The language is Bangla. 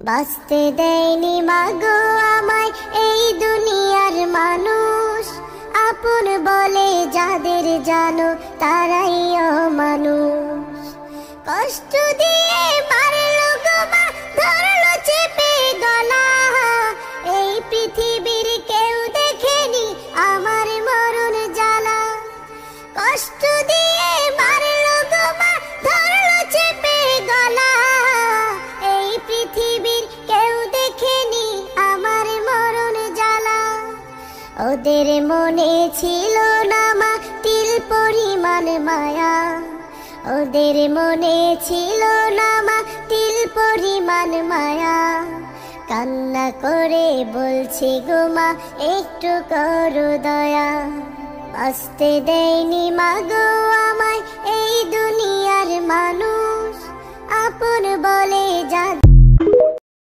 বাঁচতে দেয়নি মাগো আমায় এই দুনিয়ার মানুষ, আপন বলে যাদের জানো তারাই অমানুষ। কষ্ট দিয়ে মারলো গো মা, ধরলো চেপে গলা, এই পৃথিবীর কেউ দেখেনি আমার মরণ জ্বালা। কষ্ট দিয়ে মারলো গো মা, ধরলো চেপে গলা, এই পৃথিবীর কেউ দেখেনি আমার মরণ জ্বালা। ওদের মনে ছিল না মা তিল পরিমাণ মায়া, ওদের মনে ছিল না মা তিল পরিমাণ মায়া। কান্না করে বলছি গো মা একটু করো দয়া, বাঁচতে দেয়নি মাগো আমায় এই দুনিয়ার মানুষ, আপন বলে যাদের